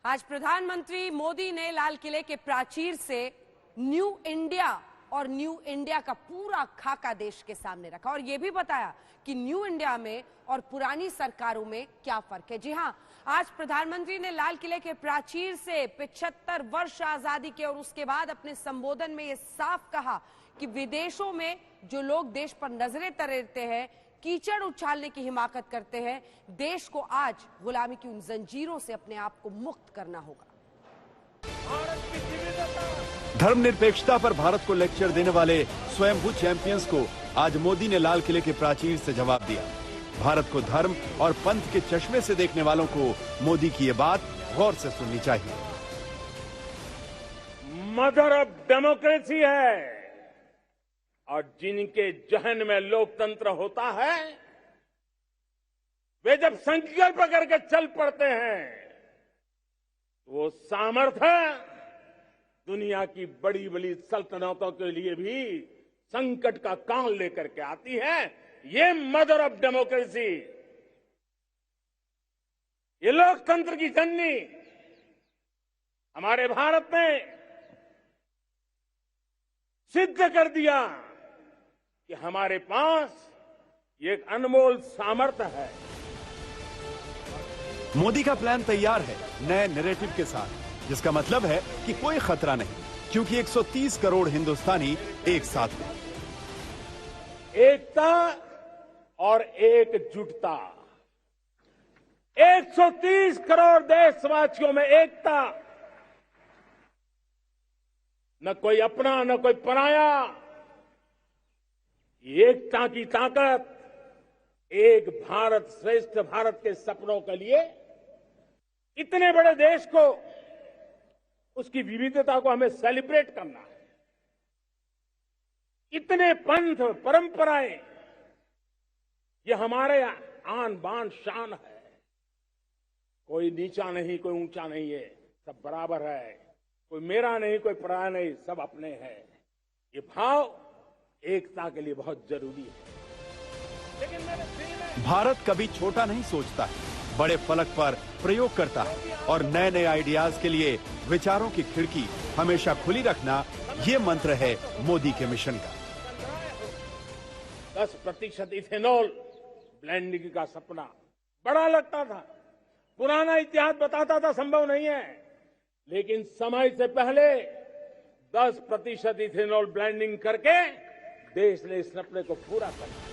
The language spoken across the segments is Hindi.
आज प्रधानमंत्री मोदी ने लाल किले के प्राचीर से न्यू इंडिया और न्यू इंडिया का पूरा खाका देश के सामने रखा और यह भी बताया कि न्यू इंडिया में और पुरानी सरकारों में क्या फर्क है। जी हां, आज प्रधानमंत्री ने लाल किले के प्राचीर से 75 वर्ष आजादी के और उसके बाद अपने संबोधन में यह साफ कहा कि विदेशों में जो लोग देश पर नजरें तरेरते हैं, कीचड़ उछालने की हिमाकत करते हैं, देश को आज गुलामी की उन जंजीरों से अपने आप को मुक्त करना होगा। धर्मनिरपेक्षता पर भारत को लेक्चर देने वाले स्वयंभू चैंपियंस को आज मोदी ने लाल किले के प्राचीर से जवाब दिया। भारत को धर्म और पंथ के चश्मे से देखने वालों को मोदी की ये बात गौर से सुननी चाहिए। मदर ऑफ डेमोक्रेसी है और जिनके जहन में लोकतंत्र होता है वे जब संकल्प करके चल पड़ते हैं वो सामर्थ्य दुनिया की बड़ी बड़ी सल्तनतों के लिए भी संकट का कान लेकर के आती है। ये मदर ऑफ डेमोक्रेसी, ये लोकतंत्र की जननी हमारे भारत ने सिद्ध कर दिया कि हमारे पास ये एक अनमोल सामर्थ्य है। मोदी का प्लान तैयार है नए नैरेटिव के साथ, जिसका मतलब है कि कोई खतरा नहीं, क्योंकि 130 करोड़ हिंदुस्तानी एक साथ हैं। एकता और एकजुटता, 130 करोड़ देशवासियों में एकता, न कोई अपना न कोई पराया। एकता की ताकत एक भारत श्रेष्ठ भारत के सपनों के लिए इतने बड़े देश को उसकी विविधता को हमें सेलिब्रेट करना है। इतने पंथ परंपराएं ये हमारे आन बान शान है। कोई नीचा नहीं कोई ऊंचा नहीं है, सब बराबर है। कोई मेरा नहीं कोई पराया नहीं, सब अपने हैं। ये भाव एकता के लिए बहुत जरूरी है। लेकिन भारत कभी छोटा नहीं सोचता है, बड़े फलक पर प्रयोग करता है और नए नए आइडियाज के लिए विचारों की खिड़की हमेशा खुली रखना, ये मंत्र है मोदी के मिशन का। 10% इथेनॉल ब्लेंडिंग का सपना बड़ा लगता था, पुराना इतिहास बताता था संभव नहीं है, लेकिन समय से पहले 10% इथेनॉल ब्लेंडिंग करके देश ने इस सपने को पूरा कर दिया।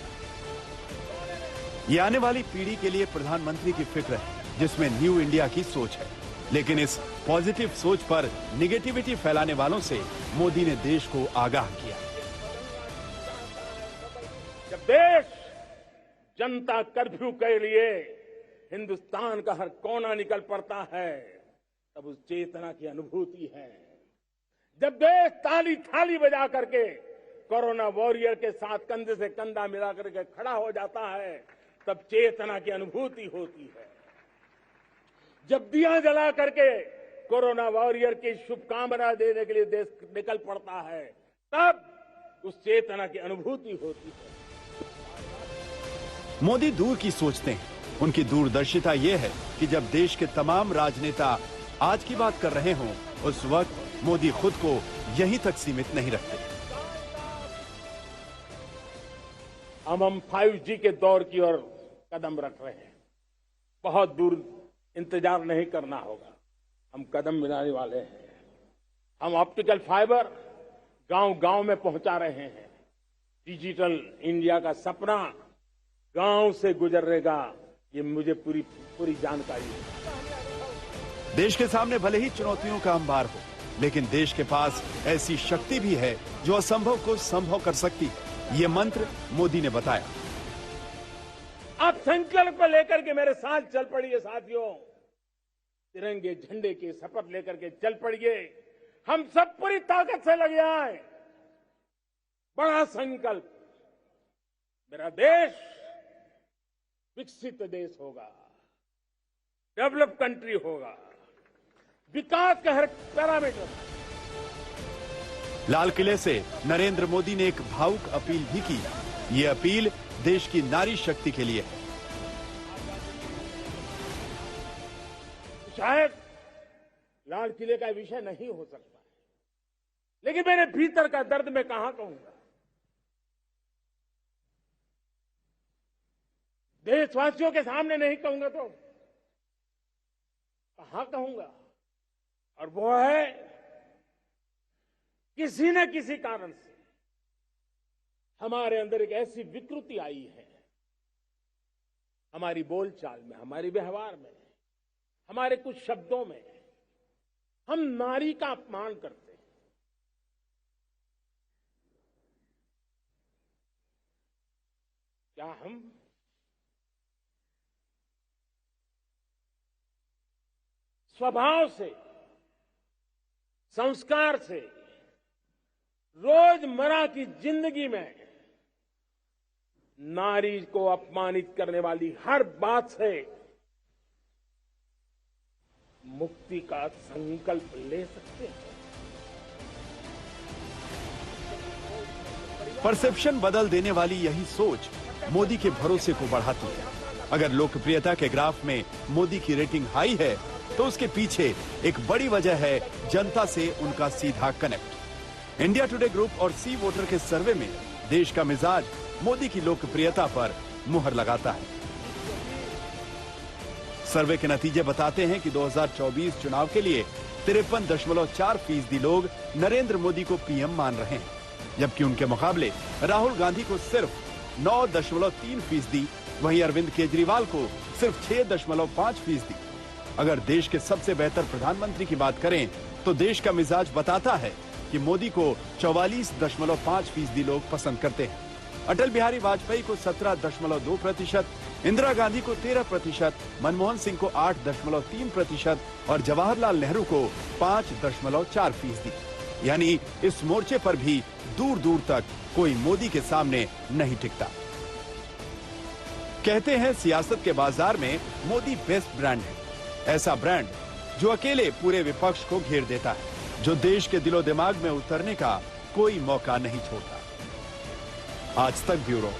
ये आने वाली पीढ़ी के लिए प्रधानमंत्री की फिक्र है, जिसमें न्यू इंडिया की सोच है। लेकिन इस पॉजिटिव सोच पर निगेटिविटी फैलाने वालों से मोदी ने देश को आगाह किया। जब देश जनता कर्फ्यू के लिए हिंदुस्तान का हर कोना निकल पड़ता है, तब उस चेतना की अनुभूति है। जब देश ताली थाली बजा करके कोरोना वॉरियर के साथ कंधे से कंधा मिला करके खड़ा हो जाता है, तब चेतना की अनुभूति होती है। जब दिया जला करके कोरोना वॉरियर की शुभकामना देने के लिए देश निकल पड़ता है, तब उस चेतना की अनुभूति होती है। मोदी दूर की सोचते हैं। उनकी दूरदर्शिता ये है कि जब देश के तमाम राजनेता आज की बात कर रहे हों, उस वक्त मोदी खुद को यहीं तक सीमित नहीं रखते। हम 5G के दौर की ओर कदम रख रहे हैं। बहुत दूर इंतजार नहीं करना होगा, हम कदम मिलाने वाले हैं। हम ऑप्टिकल फाइबर गांव-गांव में पहुंचा रहे हैं। डिजिटल इंडिया का सपना गांव से गुजरेगा, ये मुझे पूरी जानकारी है। देश के सामने भले ही चुनौतियों का अंबार हो, लेकिन देश के पास ऐसी शक्ति भी है जो असंभव को संभव कर सकती है। ये मंत्र मोदी ने बताया। आप संकल्प लेकर के मेरे साथ चल पड़िए साथियों, तिरंगे झंडे की शपथ लेकर के चल पड़िए। हम सब पूरी ताकत से लगे आए। बड़ा संकल्प, मेरा देश विकसित देश होगा, डेवलप कंट्री होगा, विकास के हर पैरामीटर। लाल किले से नरेंद्र मोदी ने एक भावुक अपील भी की। ये अपील देश की नारी शक्ति के लिए है। शायद लाल किले का विषय नहीं हो सकता है, लेकिन मेरे भीतर का दर्द मैं कहां कहूंगा। देशवासियों के सामने नहीं कहूंगा तो कहां कहूंगा। और वो है किसी न किसी कारण से हमारे अंदर एक ऐसी विकृति आई है, हमारी बोलचाल में, हमारे व्यवहार में, हमारे कुछ शब्दों में हम नारी का अपमान करते हैं। क्या हम स्वभाव से, संस्कार से, रोजमर्रा की जिंदगी में नारी को अपमानित करने वाली हर बात से मुक्ति का संकल्प ले सकते हैं? परसेप्शन बदल देने वाली यही सोच मोदी के भरोसे को बढ़ाती है। अगर लोकप्रियता के ग्राफ में मोदी की रेटिंग हाई है तो उसके पीछे एक बड़ी वजह है जनता से उनका सीधा कनेक्ट। इंडिया टुडे ग्रुप और सी वोटर के सर्वे में देश का मिजाज मोदी की लोकप्रियता पर मुहर लगाता है। सर्वे के नतीजे बताते हैं कि 2024 चुनाव के लिए 53.4% लोग नरेंद्र मोदी को पीएम मान रहे हैं, जबकि उनके मुकाबले राहुल गांधी को सिर्फ 9.3%, वहीं अरविंद केजरीवाल को सिर्फ 6.5%। अगर देश के सबसे बेहतर प्रधानमंत्री की बात करें तो देश का मिजाज बताता है कि मोदी को 44.5% लोग पसंद करते हैं। अटल बिहारी वाजपेयी को 17.2%, इंदिरा गांधी को 13%, मनमोहन सिंह को 8.3% और जवाहरलाल नेहरू को 5.4%। यानी इस मोर्चे पर भी दूर दूर तक कोई मोदी के सामने नहीं टिकता। कहते हैं सियासत के बाजार में मोदी बेस्ट ब्रांड है, ऐसा ब्रांड जो अकेले पूरे विपक्ष को घेर देता है, जो देश के दिलो दिमाग में उतरने का कोई मौका नहीं छोड़ता। आज तक ब्यूरो।